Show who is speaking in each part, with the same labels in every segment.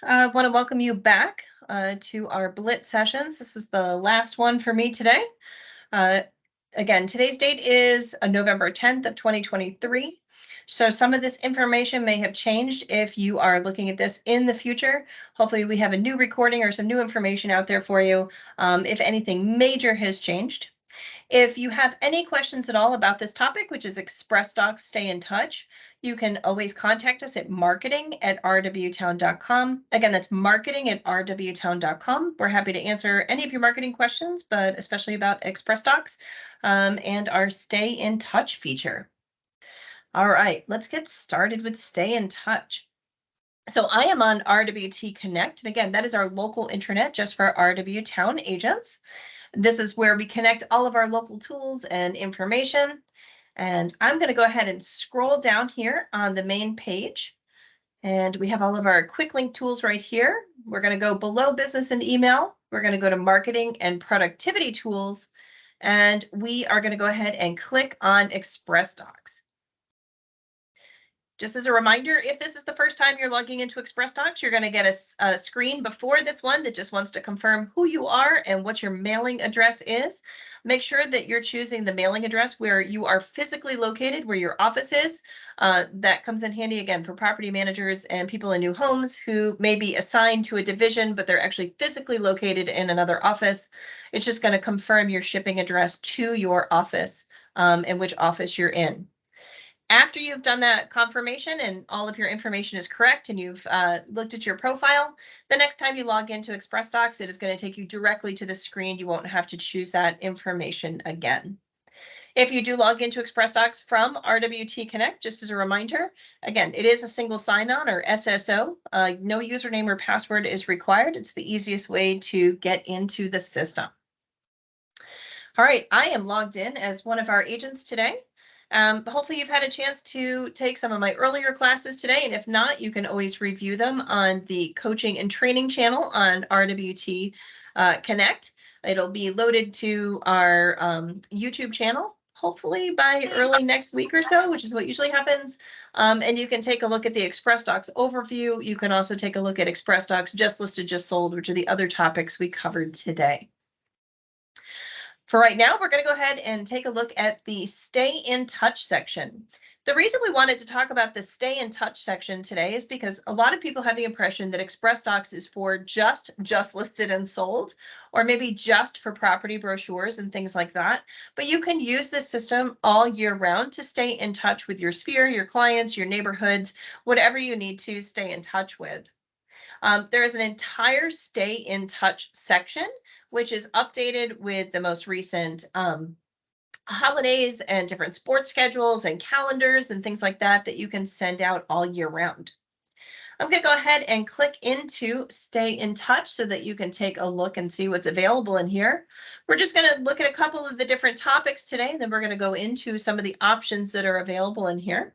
Speaker 1: I want to welcome you back to our Blitz sessions. This is the last one for me today. Uh, again, today's date is November 10th of 2023. So some of this information may have changed if you are looking at this in the future. Hopefully we have a new recording or some new information out there for you if anything major has changed. If you have any questions at all about this topic, which is Xpressdocs, stay in touch. You can always contact us at marketing@rwtown.com. Again, that's marketing@rwtown.com. We're happy to answer any of your marketing questions, but especially about Xpressdocs and our stay in touch feature. All right, let's get started with stay in touch. So I am on RWT Connect. And again, that is our local intranet just for RW Town agents. This is where we connect all of our local tools and information. And I'm going to go ahead and scroll down here on the main page. And we have all of our quick link tools right here. We're going to go below business and email. We're going to go to marketing and productivity tools. And we are going to go ahead and click on Xpressdocs. Just as a reminder, if this is the first time you're logging into Xpressdocs, you're going to get a screen before this one that just wants to confirm who you are and what your mailing address is. Make sure that you're choosing the mailing address where you are physically located, where your office is. That comes in handy again for property managers and people in new homes who may be assigned to a division, but they're actually physically located in another office. It's just going to confirm your shipping address to your office and which office you're in. After you've done that confirmation and all of your information is correct and you've looked at your profile, the next time you log into Xpressdocs, it is going to take you directly to the screen. You won't have to choose that information again. If you do log into Xpressdocs from RWT Connect, just as a reminder, again, it is a single sign-on or SSO. No username or password is required. It's the easiest way to get into the system. All right, I am logged in as one of our agents today. Hopefully you've had a chance to take some of my earlier classes today, and if not, you can always review them on the coaching and training channel on RWT Connect. It'll be loaded to our YouTube channel, hopefully by early next week or so, which is what usually happens. And you can take a look at the Xpressdocs overview. You can also take a look at Xpressdocs just listed, just sold, which are the other topics we covered today. For right now, we're going to go ahead and take a look at the Stay in Touch section. The reason we wanted to talk about the Stay in Touch section today is because a lot of people have the impression that Xpressdocs is for just listed and sold, or maybe just for property brochures and things like that. But you can use this system all year round to stay in touch with your sphere, your clients, your neighborhoods, whatever you need to stay in touch with. There is an entire Stay in Touch section, which is updated with the most recent holidays and different sports schedules and calendars and things like that that you can send out all year round. I'm going to go ahead and click into Stay in Touch so that you can take a look and see what's available in here. We're just going to look at a couple of the different topics today, and then we're going to go into some of the options that are available in here.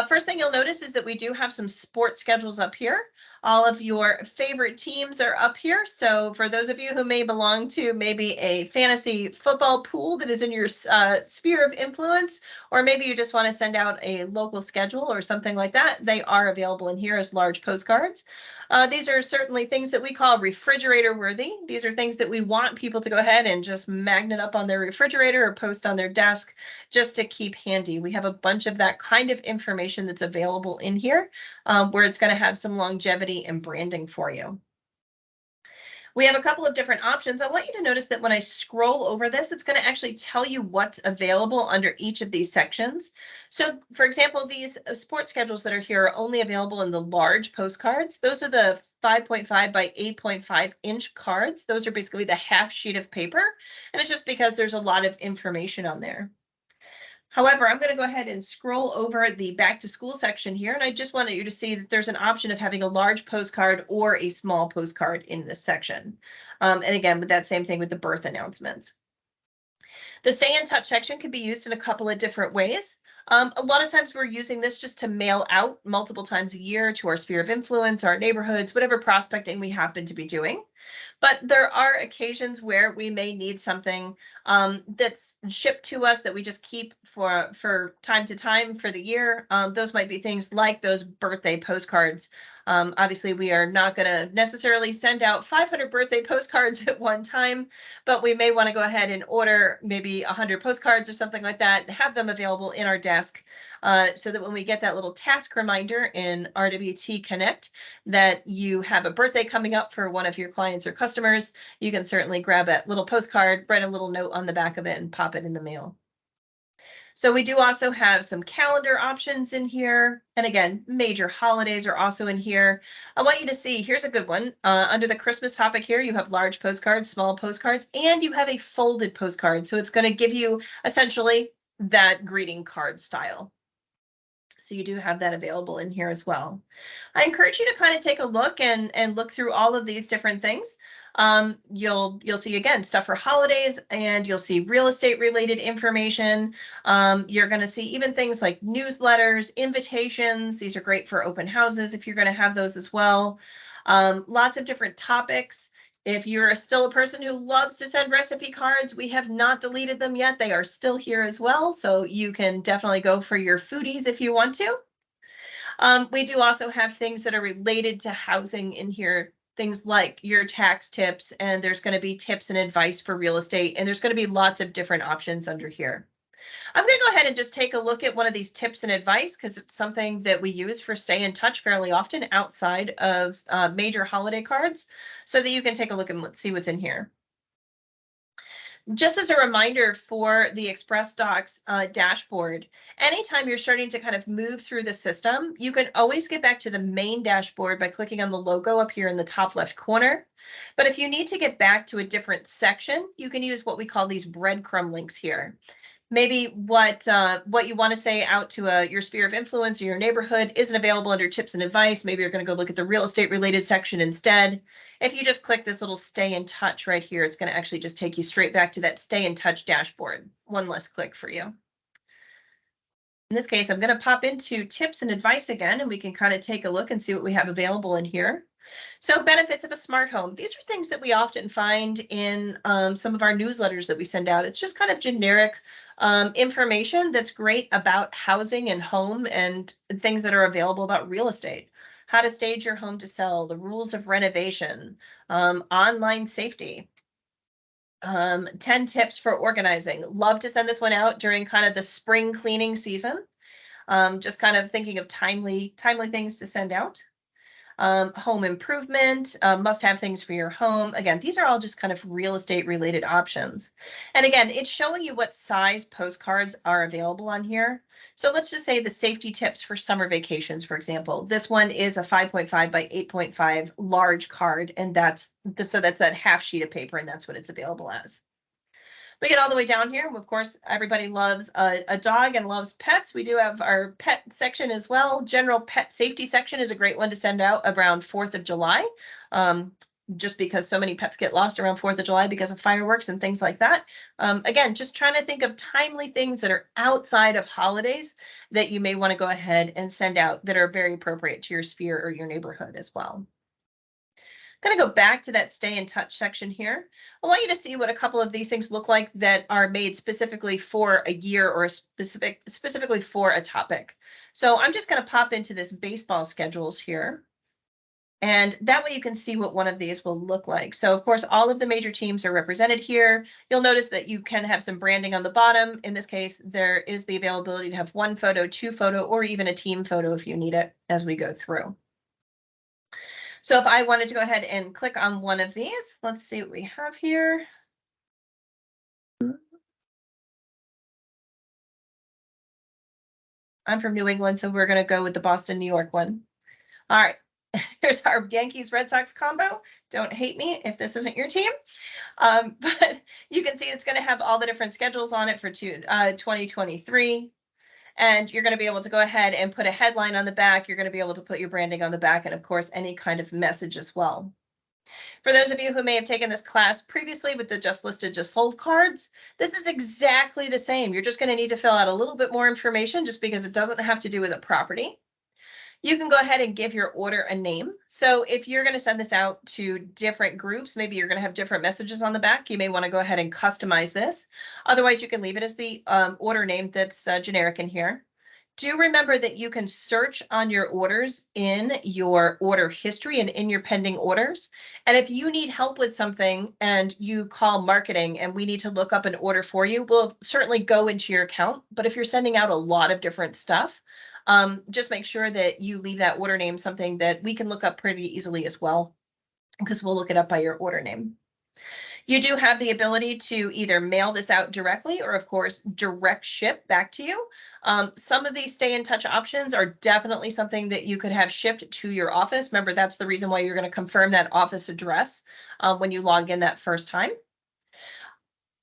Speaker 1: First thing you'll notice is that we do have some sports schedules up here. All of your favorite teams are up here. So for those of you who may belong to maybe a fantasy football pool that is in your sphere of influence, or maybe you just want to send out a local schedule or something like that, they are available in here as large postcards. These are certainly things that we call refrigerator worthy. These are things that we want people to go ahead and just magnet up on their refrigerator or post on their desk just to keep handy. We have a bunch of that kind of information that's available in here where it's going to have some longevity and branding for you. We have a couple of different options. I want you to notice that when I scroll over this, it's going to actually tell you what's available under each of these sections. So, for example, these sports schedules that are here are only available in the large postcards. Those are the 5.5 by 8.5 inch cards. Those are basically the half sheet of paper. And it's just because there's a lot of information on there. However, I'm going to go ahead and scroll over the back to school section here, and I just wanted you to see that there's an option of having a large postcard or a small postcard in this section. And again, with that same thing with the birth announcements. The Stay in Touch section can be used in a couple of different ways. A lot of times we're using this just to mail out multiple times a year to our sphere of influence, our neighborhoods, whatever prospecting we happen to be doing. But there are occasions where we may need something that's shipped to us that we just keep for time to time for the year. Those might be things like those birthday postcards Obviously, we are not going to necessarily send out 500 birthday postcards at one time, but we may want to go ahead and order maybe 100 postcards or something like that and have them available in our desk, so that when we get that little task reminder in RWT Connect that you have a birthday coming up for one of your clients or customers, you can certainly grab that little postcard, write a little note on the back of it, and pop it in the mail. So we do also have some calendar options in here. And again, major holidays are also in here. I want you to see, here's a good one. Under the Christmas topic here, you have large postcards, small postcards, and you have a folded postcard. So it's going to give you essentially that greeting card style. So you do have that available in here as well. I encourage you to kind of take a look and look through all of these different things. You'll see again stuff for holidays, and you'll see real estate related information. You're going to see even things like newsletters, invitations. These are great for open houses if you're going to have those as well. Lots of different topics. If you're still a person who loves to send recipe cards, we have not deleted them yet. They are still here as well, so you can definitely go for your foodies if you want to. We do also have things that are related to housing in here, things like your tax tips, and there's going to be tips and advice for real estate, and there's going to be lots of different options under here. I'm going to go ahead and just take a look at one of these tips and advice because it's something that we use for stay in touch fairly often outside of major holiday cards, so that you can take a look and see what's in here. Just as a reminder for the Xpressdocs dashboard, anytime you're starting to kind of move through the system, you can always get back to the main dashboard by clicking on the logo up here in the top left corner. But if you need to get back to a different section, you can use what we call these breadcrumb links here. Maybe what you want to say out to your sphere of influence or your neighborhood isn't available under tips and advice. Maybe you're going to go look at the real estate related section instead. If you just click this little stay in touch right here, it's going to actually just take you straight back to that stay in touch dashboard. One less click for you. In this case, I'm going to pop into tips and advice again, and we can kind of take a look and see what we have available in here. So benefits of a smart home. These are things that we often find in some of our newsletters that we send out. It's just kind of generic information that's great about housing and home and things that are available about real estate. How to stage your home to sell, the rules of renovation, online safety. 10 tips for organizing. Love to send this one out during kind of the spring cleaning season. Just kind of thinking of timely things to send out. Home improvement, must-have things for your home. Again, these are all just kind of real estate related options. And again, it's showing you what size postcards are available on here. So let's just say the safety tips for summer vacations, for example. This one is a 5.5 by 8.5 large card, and that's that half sheet of paper, and that's what it's available as. We get all the way down here. Of course, everybody loves a dog and loves pets. We do have our pet section as well. General pet safety section is a great one to send out around 4th of July, just because so many pets get lost around 4th of July because of fireworks and things like that. Again, just trying to think of timely things that are outside of holidays that you may want to go ahead and send out that are very appropriate to your sphere or your neighborhood as well. Going to go back to that stay in touch section here. I want you to see what a couple of these things look like that are made specifically for a year or specifically for a topic. So I'm just going to pop into this baseball schedules here. And that way you can see what one of these will look like. So of course, all of the major teams are represented here. You'll notice that you can have some branding on the bottom. In this case, there is the availability to have one photo, two photo, or even a team photo if you need it as we go through. So if I wanted to go ahead and click on one of these, let's see what we have here. I'm from New England, so we're going to go with the Boston, New York one. All right, here's our Yankees Red Sox combo. Don't hate me if this isn't your team. But you can see it's going to have all the different schedules on it for 2023. And you're going to be able to go ahead and put a headline on the back. You're going to be able to put your branding on the back, and of course, any kind of message as well. For those of you who may have taken this class previously with the just listed, just sold cards, this is exactly the same. You're just going to need to fill out a little bit more information just because it doesn't have to do with a property. You can go ahead and give your order a name. So if you're going to send this out to different groups, maybe you're going to have different messages on the back. You may want to go ahead and customize this. Otherwise, you can leave it as the order name that's generic in here. Do remember that you can search on your orders in your order history and in your pending orders. And if you need help with something and you call marketing and we need to look up an order for you, we'll certainly go into your account. But if you're sending out a lot of different stuff, just make sure that you leave that order name something that we can look up pretty easily as well, because we'll look it up by your order name. You do have the ability to either mail this out directly or, of course, direct ship back to you. Some of these stay in touch options are definitely something that you could have shipped to your office. Remember, that's the reason why you're going to confirm that office address when you log in that first time.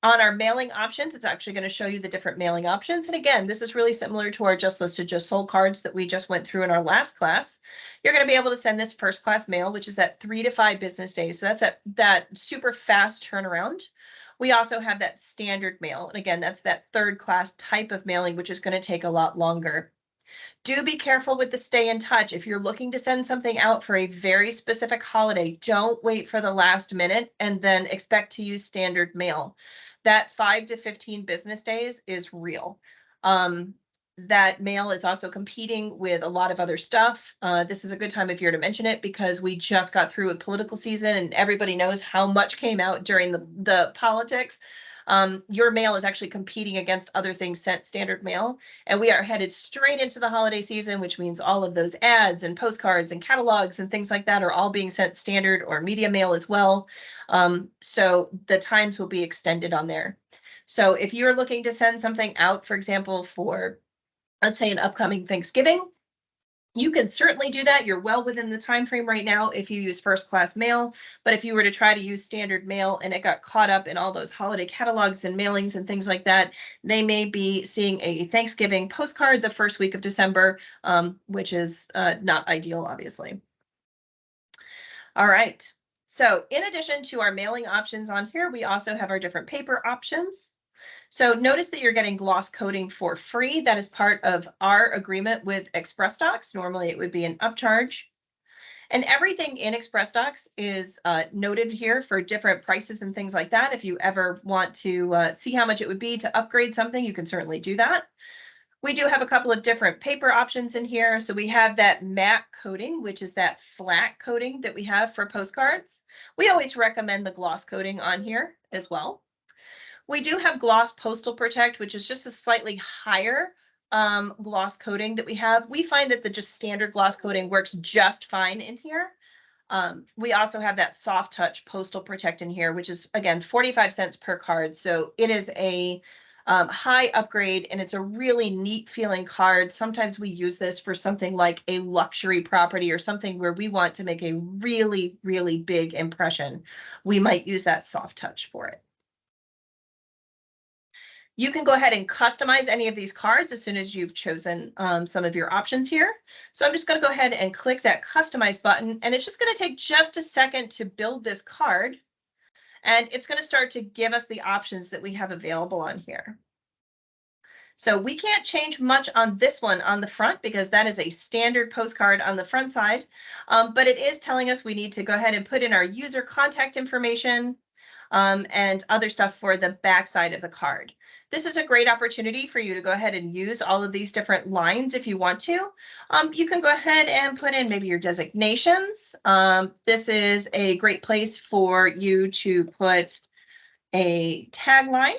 Speaker 1: On our mailing options, it's actually going to show you the different mailing options. And again, this is really similar to our just listed, just sold cards that we just went through in our last class. You're going to be able to send this first class mail, which is at 3 to 5 business days. So that's that super fast turnaround. We also have that standard mail. And again, that's that third class type of mailing, which is going to take a lot longer. Do be careful with the stay in touch. If you're looking to send something out for a very specific holiday, don't wait for the last minute and then expect to use standard mail. That 5 to 15 business days is real. That mail is also competing with a lot of other stuff. This is a good time of year to mention it because we just got through a political season and everybody knows how much came out during the politics. Your mail is actually competing against other things sent standard mail, and we are headed straight into the holiday season, which means all of those ads and postcards and catalogs and things like that are all being sent standard or media mail as well. So the times will be extended on there. So if you're looking to send something out, for example, for, let's say, an upcoming Thanksgiving, you can certainly do that. You're well within the time frame right now if you use first class mail. But if you were to try to use standard mail and it got caught up in all those holiday catalogs and mailings and things like that, they may be seeing a Thanksgiving postcard the first week of December, which is not ideal, obviously. All right. So in addition to our mailing options on here, we also have our different paper options. So notice that you're getting gloss coating for free. That is part of our agreement with Xpressdocs. Normally it would be an upcharge. And everything in Xpressdocs is noted here for different prices and things like that. If you ever want to see how much it would be to upgrade something, you can certainly do that. We do have a couple of different paper options in here. So we have that matte coating, which is that flat coating that we have for postcards. We always recommend the gloss coating on here as well. We do have Gloss Postal Protect, which is just a slightly higher gloss coating that we have. We find that the just standard gloss coating works just fine in here. We also have that Soft Touch Postal Protect in here, which is, again, 45 cents per card. So it is a high upgrade and it's a really neat feeling card. Sometimes we use this for something like a luxury property or something where we want to make a really, really big impression. We might use that Soft Touch for it. You can go ahead and customize any of these cards as soon as you've chosen some of your options here. So I'm just going to go ahead and click that customize button, and it's just going to take just a second to build this card. And it's going to start to give us the options that we have available on here. So we can't change much on this one on the front because that is a standard postcard on the front side. But it is telling us we need to go ahead and put in our user contact information and other stuff for the back side of the card. This is a great opportunity for you to go ahead and use all of these different lines if you want to. You can go ahead and put in maybe your designations. This is a great place for you to put a tagline.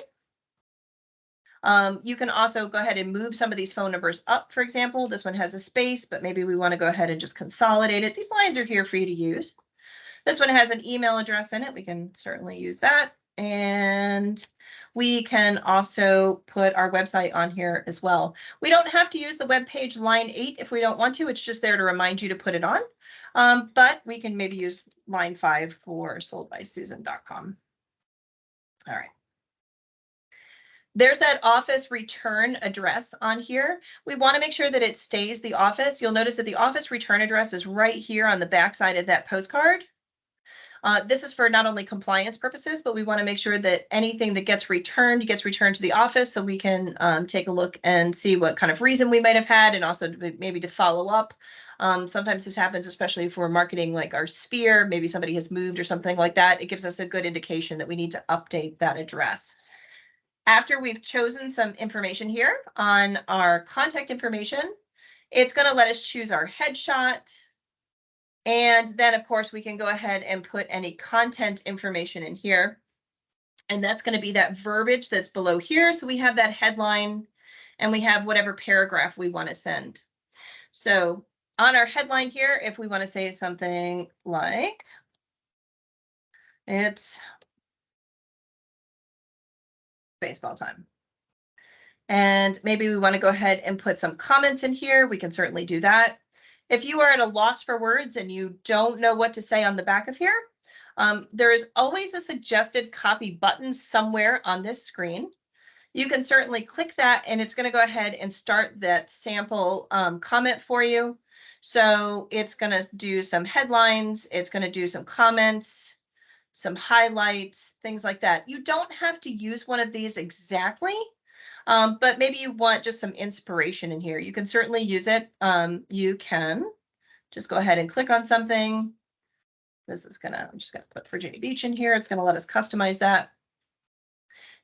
Speaker 1: You can also go ahead and move some of these phone numbers up, for example. This one has a space, but maybe we want to go ahead and just consolidate it. These lines are here for you to use. This one has an email address in it. We can certainly use that. And we can also put our website on here as well. We don't have to use the web page line 8 if we don't want to. It's just there to remind you to put it on. But we can maybe use line 5 for soldbysusan.com. All right. There's that office return address on here. We want to make sure that it stays the office. You'll notice that the office return address is right here on the back side of that postcard. This is for not only compliance purposes, but we want to make sure that anything that gets returned to the office so we can take a look and see what kind of reason we might have had and also maybe to follow up. Sometimes this happens, especially if we're marketing like our sphere, maybe somebody has moved or something like that. It gives us a good indication that we need to update that address. After we've chosen some information here on our contact information, it's going to let us choose our headshot. And then, of course, we can go ahead and put any content information in here. And that's going to be that verbiage that's below here. So we have that headline and we have whatever paragraph we want to send. So on our headline here, if we want to say something like, it's baseball time. And maybe we want to go ahead and put some comments in here. We can certainly do that. If you are at a loss for words and you don't know what to say on the back of here, there is always a suggested copy button somewhere on this screen. You can certainly click that and it's going to go ahead and start that sample comment for you. So it's going to do some headlines, it's going to do some comments, some highlights, things like that. You don't have to use one of these exactly, but maybe you want just some inspiration in here. You can certainly use it. You can just go ahead and click on something. I'm just gonna put Virginia Beach in here. It's gonna let us customize that.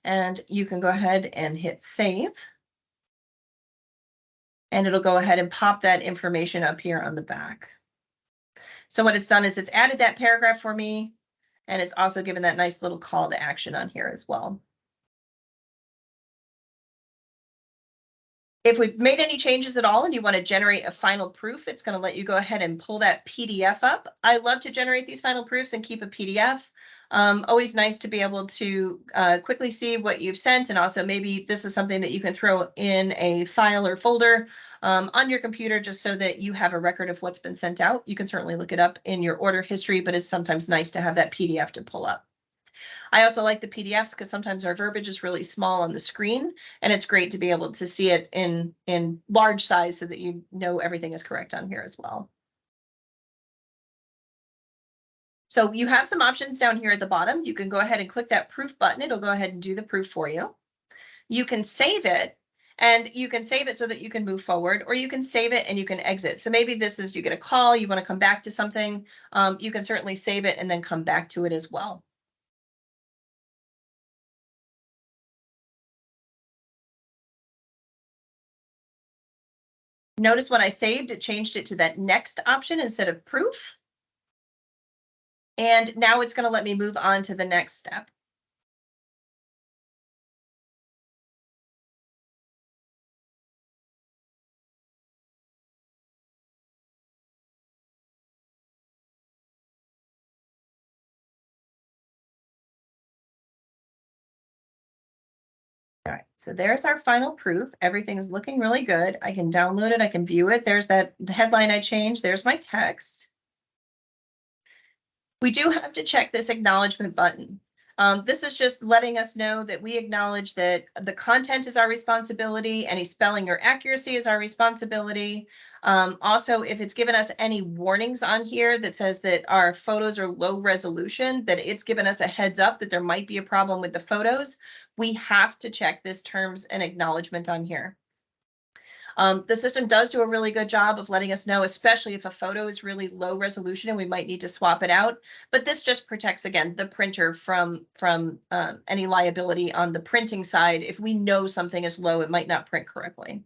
Speaker 1: And you can go ahead and hit save. And it'll go ahead and pop that information up here on the back. So what it's done is it's added that paragraph for me, and it's also given that nice little call to action on here as well. If we've made any changes at all and you want to generate a final proof, it's going to let you go ahead and pull that PDF up. I love to generate these final proofs and keep a PDF. Always nice to be able to quickly see what you've sent, and also maybe this is something that you can throw in a file or folder on your computer just so that you have a record of what's been sent out. You can certainly look it up in your order history, but it's sometimes nice to have that PDF to pull up. I also like the PDFs because sometimes our verbiage is really small on the screen, and it's great to be able to see it in large size so that you know everything is correct on here as well. So you have some options down here at the bottom. You can go ahead and click that proof button. It'll go ahead and do the proof for you. You can save it, and you can save it so that you can move forward, or you can save it and you can exit. So maybe this is, you get a call, you want to come back to something. You can certainly save it and then come back to it as well. Notice when I saved, it changed it to that next option instead of proof. And now it's going to let me move on to the next step. All right, so there's our final proof. Everything's looking really good. I can download it, I can view it. There's that headline I changed. There's my text. We do have to check this acknowledgement button. This is just letting us know that we acknowledge that the content is our responsibility, any spelling or accuracy is our responsibility. Also, if it's given us any warnings on here that says that our photos are low resolution, that it's given us a heads up that there might be a problem with the photos, we have to check this terms and acknowledgement on here. The system does do a really good job of letting us know, especially if a photo is really low resolution and we might need to swap it out. But this just protects, again, the printer from any liability on the printing side. If we know something is low, it might not print correctly.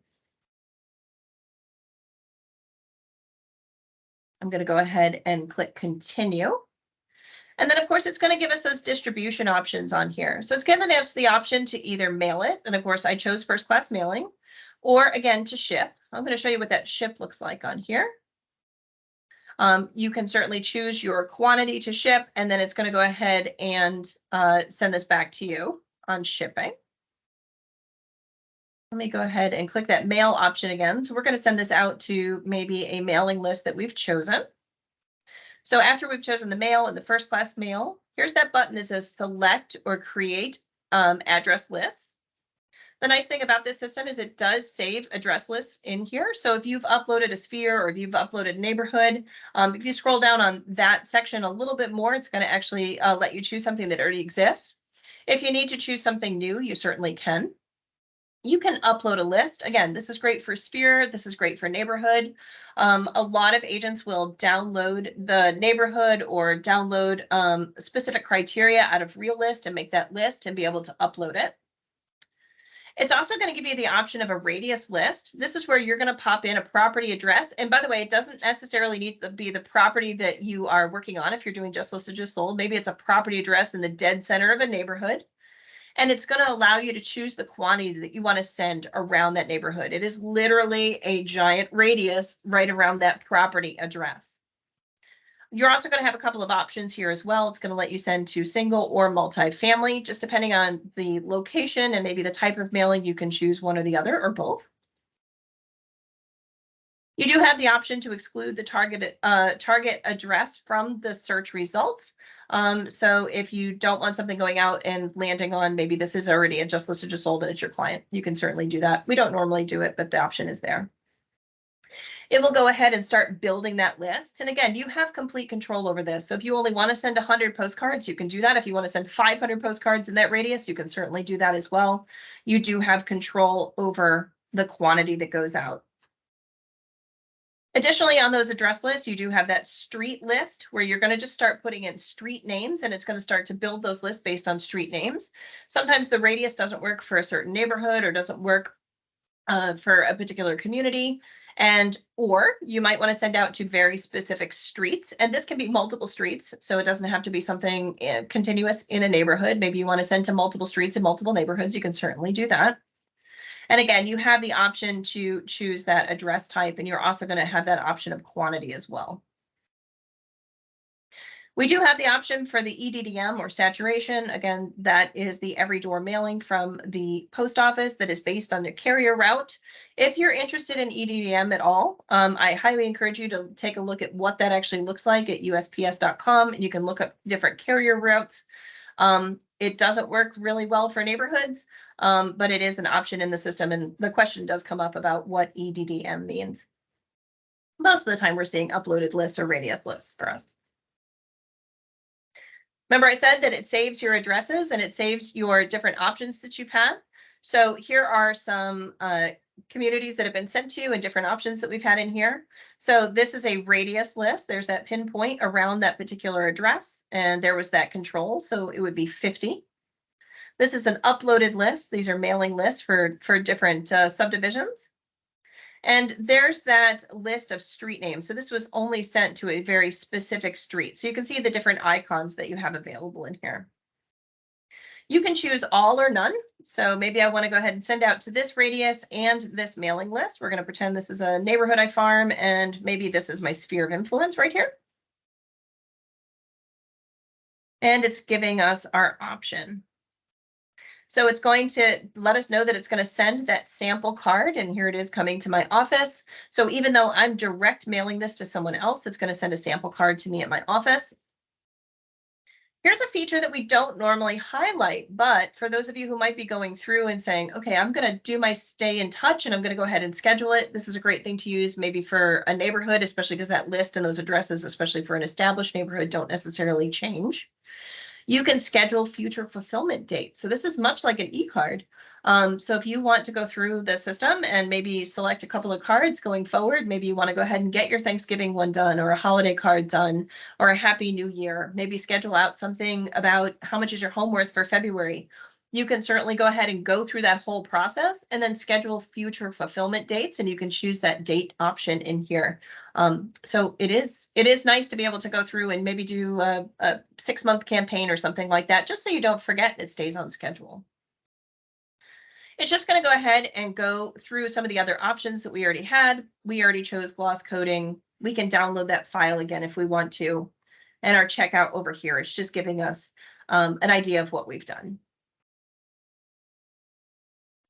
Speaker 1: I'm going to go ahead and click continue. And then, of course, it's going to give us those distribution options on here. So it's giving us the option to either mail it. And of course, I chose first class mailing, or again, to ship. I'm going to show you what that ship looks like on here. You can certainly choose your quantity to ship, and then it's going to go ahead and send this back to you on shipping. Let me go ahead and click that mail option again. So we're going to send this out to maybe a mailing list that we've chosen. So after we've chosen the mail and the first class mail, here's that button that says select or create address lists. The nice thing about this system is it does save address lists in here. So if you've uploaded a sphere or if you've uploaded a neighborhood, if you scroll down on that section a little bit more, it's going to actually let you choose something that already exists. If you need to choose something new, you certainly can. You can upload a list. Again, this is great for sphere. This is great for neighborhood. A lot of agents will download the neighborhood or download specific criteria out of real list and make that list and be able to upload it. It's also going to give you the option of a radius list. This is where you're going to pop in a property address. And by the way, it doesn't necessarily need to be the property that you are working on. If you're doing just listed, just sold, maybe it's a property address in the dead center of a neighborhood. And it's going to allow you to choose the quantity that you want to send around that neighborhood. It is literally a giant radius right around that property address. You're also going to have a couple of options here as well. It's going to let you send to single or multi-family, just depending on the location and maybe the type of mailing. You can choose one or the other or both. You do have the option to exclude the target address from the search results. So if you don't want something going out and landing on, maybe this is already a just listed, just sold, and it's your client, you can certainly do that. We don't normally do it, but the option is there. It will go ahead and start building that list. And again, you have complete control over this. So if you only want to send 100 postcards, you can do that. If you want to send 500 postcards in that radius, you can certainly do that as well. You do have control over the quantity that goes out. Additionally, on those address lists, you do have that street list where you're going to just start putting in street names, and it's going to start to build those lists based on street names. Sometimes the radius doesn't work for a certain neighborhood or doesn't work for a particular community. Or you might want to send out to very specific streets, and this can be multiple streets. So it doesn't have to be something continuous in a neighborhood. Maybe you want to send to multiple streets in multiple neighborhoods. You can certainly do that. And again, you have the option to choose that address type, and you're also going to have that option of quantity as well. We do have the option for the EDDM or saturation. Again, that is the every door mailing from the post office that is based on the carrier route. If you're interested in EDDM at all, I highly encourage you to take a look at what that actually looks like at USPS.com, and you can look up different carrier routes. It doesn't work really well for neighborhoods, but it is an option in the system, and the question does come up about what EDDM means. Most of the time we're seeing uploaded lists or radius lists for us. Remember I said that it saves your addresses and it saves your different options that you've had. So here are some communities that have been sent to you and different options that we've had in here. So this is a radius list. There's that pinpoint around that particular address, and there was that control. So it would be 50. This is an uploaded list. These are mailing lists for different subdivisions. And there's that list of street names. So this was only sent to a very specific street. So you can see the different icons that you have available in here. You can choose all or none. So maybe I want to go ahead and send out to this radius and this mailing list. We're going to pretend this is a neighborhood I farm, and maybe this is my sphere of influence right here. And it's giving us our option. So it's going to let us know that it's going to send that sample card, and here it is coming to my office. So even though I'm direct mailing this to someone else, it's going to send a sample card to me at my office. Here's a feature that we don't normally highlight, but for those of you who might be going through and saying, okay, I'm going to do my stay in touch and I'm going to go ahead and schedule it. This is a great thing to use maybe for a neighborhood, especially because that list and those addresses, especially for an established neighborhood, don't necessarily change. You can schedule future fulfillment dates. So this is much like an e-card. So if you want to go through the system and maybe select a couple of cards going forward, maybe you want to go ahead and get your Thanksgiving one done, or a holiday card done, or a Happy New Year, maybe schedule out something about how much is your home worth for February. You can certainly go ahead and go through that whole process and then schedule future fulfillment dates, and you can choose that date option in here. So it is nice to be able to go through and maybe do a 6-month campaign or something like that, just so you don't forget and it stays on schedule. It's just going to go ahead and go through some of the other options that we already had. We already chose gloss coding. We can download that file again if we want to. And our checkout over here is just giving us an idea of what we've done.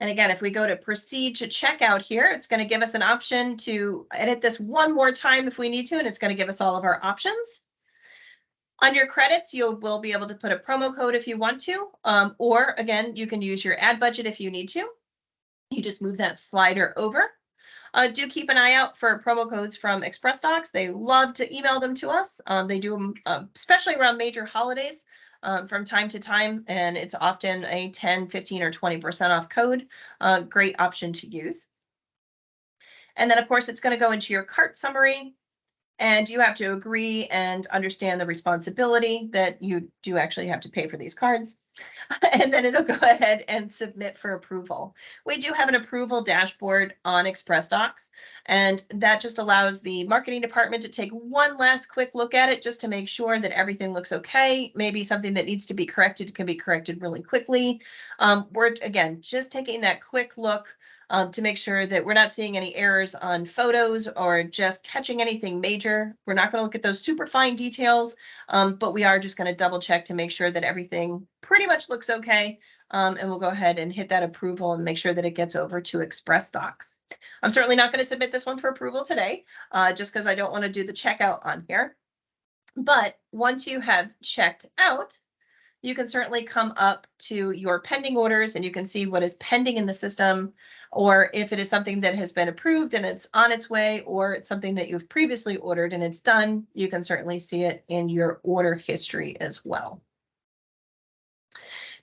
Speaker 1: And again, if we go to proceed to checkout here, it's going to give us an option to edit this one more time if we need to, and it's going to give us all of our options. On your credits, you will be able to put a promo code if you want to, or again, you can use your ad budget if you need to. You just move that slider over. Do keep an eye out for promo codes from Xpressdocs. They love to email them to us. They do them especially around major holidays. From time to time, and it's often a 10, 15, or 20% off code. Great option to use. And then, of course, it's going to go into your cart summary. And you have to agree and understand the responsibility that you do actually have to pay for these cards. And then it'll go ahead and submit for approval. We do have an approval dashboard on Xpressdocs, and that just allows the marketing department to take one last quick look at it just to make sure that everything looks okay. Maybe something that needs to be corrected can be corrected really quickly. We're, again, just taking that quick look to make sure that we're not seeing any errors on photos or just catching anything major. We're not going to look at those super fine details, but we are just going to double check to make sure that everything pretty much looks okay. And we'll go ahead and hit that approval and make sure that it gets over to Xpressdocs. I'm certainly not going to submit this one for approval today, just because I don't want to do the checkout on here. But once you have checked out, you can certainly come up to your pending orders and you can see what is pending in the system, or if it is something that has been approved and it's on its way, or it's something that you've previously ordered and it's done, you can certainly see it in your order history as well.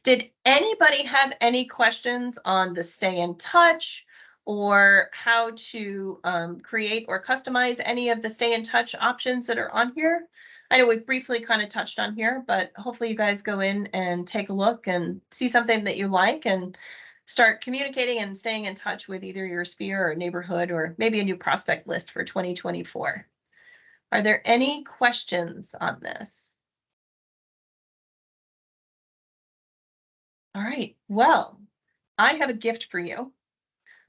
Speaker 1: Did anybody have any questions on the stay in touch or how to create or customize any of the stay in touch options that are on here? I know we've briefly kind of touched on here, but hopefully you guys go in and take a look and see something that you like and start communicating and staying in touch with either your sphere or neighborhood or maybe a new prospect list for 2024. Are there any questions on this? All right, well, I have a gift for you.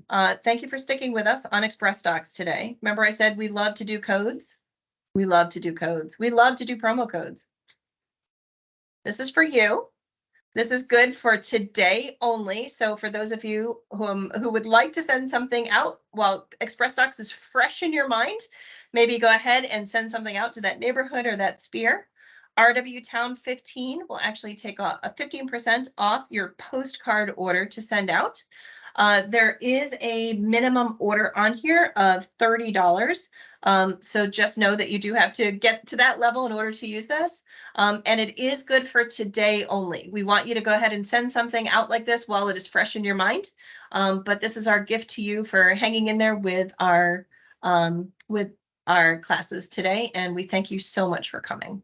Speaker 1: Thank you for sticking with us on Xpressdocs today. Remember I said we love to do codes? We love to do codes. We love to do promo codes. This is for you. This is good for today only. So for those of you who would like to send something out while Xpressdocs is fresh in your mind, maybe go ahead and send something out to that neighborhood or that sphere. RW Town 15 will actually take a 15% off your postcard order to send out. There is a minimum order on here of $30. So just know that you do have to get to that level in order to use this. And it is good for today only. We want you to go ahead and send something out like this while it is fresh in your mind. But this is our gift to you for hanging in there with our classes today. And we thank you so much for coming.